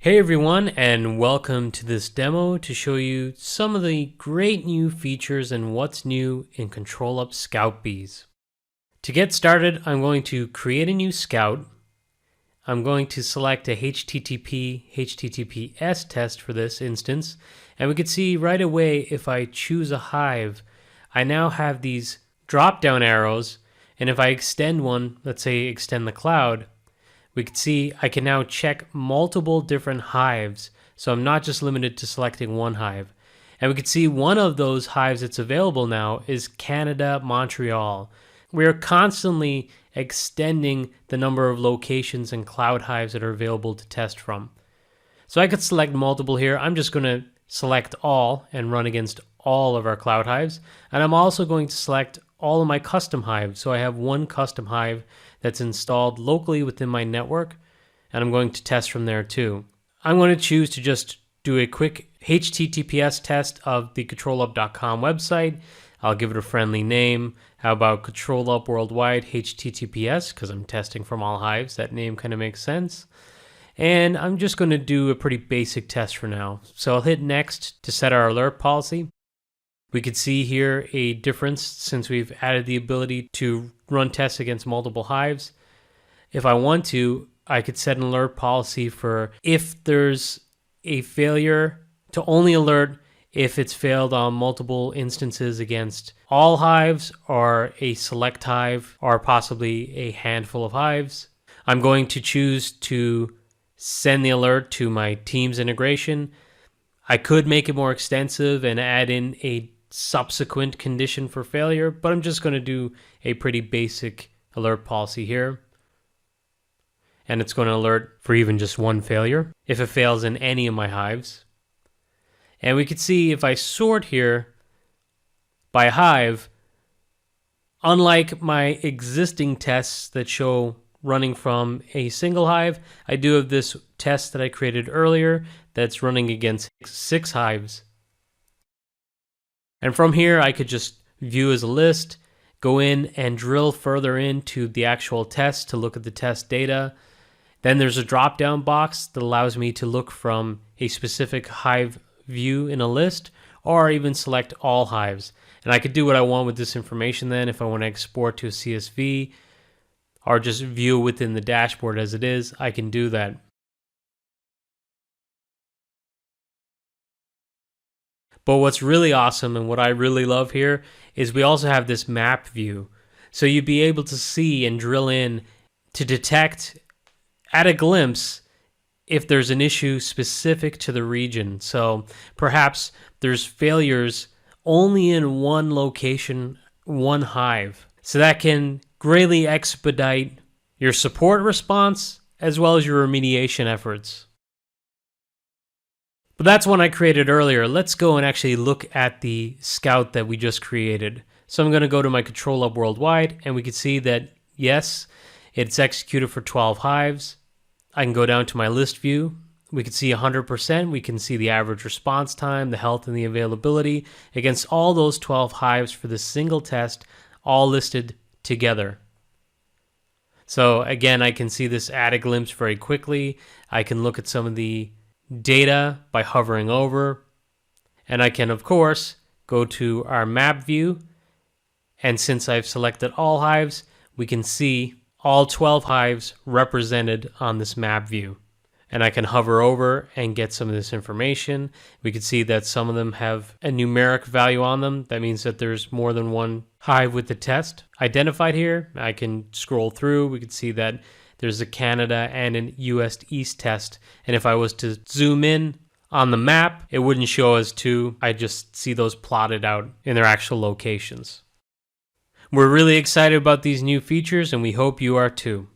Hey everyone, and welcome to this demo to show you some of the great new features and what's new in ControlUp Scoutbees. To get started, I'm going to create a new scout. I'm going to select a HTTPS test for this instance, and we can see right away if I choose a hive, I now have these drop-down arrows, and if I extend one, let's say extend the cloud, we can see I can now check multiple different hives, so I'm not just limited to selecting one hive. And we can see one of those hives that's available now is Canada, Montreal. We are constantly extending the number of locations and cloud hives that are available to test from. So I could select multiple here. I'm just going to select all and run against all of our cloud hives. And I'm also going to select all of my custom hives. So I have one custom hive that's installed locally within my network, and I'm going to test from there too. I'm going to choose to just do a quick HTTPS test of the ControlUp.com website. I'll give it a friendly name. How about ControlUp Worldwide HTTPS, because I'm testing from all hives. That name kind of makes sense. And I'm just going to do a pretty basic test for now. So I'll hit next to set our alert policy. We could see here a difference since we've added the ability to run tests against multiple hives. If I want to, I could set an alert policy for if there's a failure to only alert if it's failed on multiple instances against all hives or a select hive or possibly a handful of hives. I'm going to choose to send the alert to my Teams integration. I could make it more extensive and add in a subsequent condition for failure, but I'm just going to do a pretty basic alert policy here. And it's going to alert for even just one failure if it fails in any of my hives. And we can see if I sort here by hive, unlike my existing tests that show running from a single hive, I do have this test that I created earlier that's running against 6 hives. And from here, I could just view as a list, go in and drill further into the actual test to look at the test data. Then there's a drop-down box that allows me to look from a specific hive view in a list, or even select all hives. And I could do what I want with this information then if I want to export to a CSV, or just view within the dashboard as it is, I can do that. But what's really awesome and what I really love here is we also have this map view. So you'd be able to see and drill in to detect at a glimpse if there's an issue specific to the region. So perhaps there's failures only in one location, one hive. So that can greatly expedite your support response as well as your remediation efforts. But that's one I created earlier. Let's go and actually look at the scout that we just created. So I'm going to go to my ControlUp Worldwide, and we can see that, yes, it's executed for 12 hives. I can go down to my list view. We can see 100%. We can see the average response time, the health, and the availability against all those 12 hives for this single test, all listed together. So again, I can see this at a glimpse very quickly. I can look at some of the data by hovering over, and I can of course go to our map view, and since I've selected all hives, we can see all 12 hives represented on this map view. And I can hover over and get some of this information. We can see that some of them have a numeric value on them. That means that there's more than one hive with the test identified here. I can scroll through. We can see that there's a Canada and an US East test. And if I was to zoom in on the map, it wouldn't show as two. I just see those plotted out in their actual locations. We're really excited about these new features, and we hope you are too.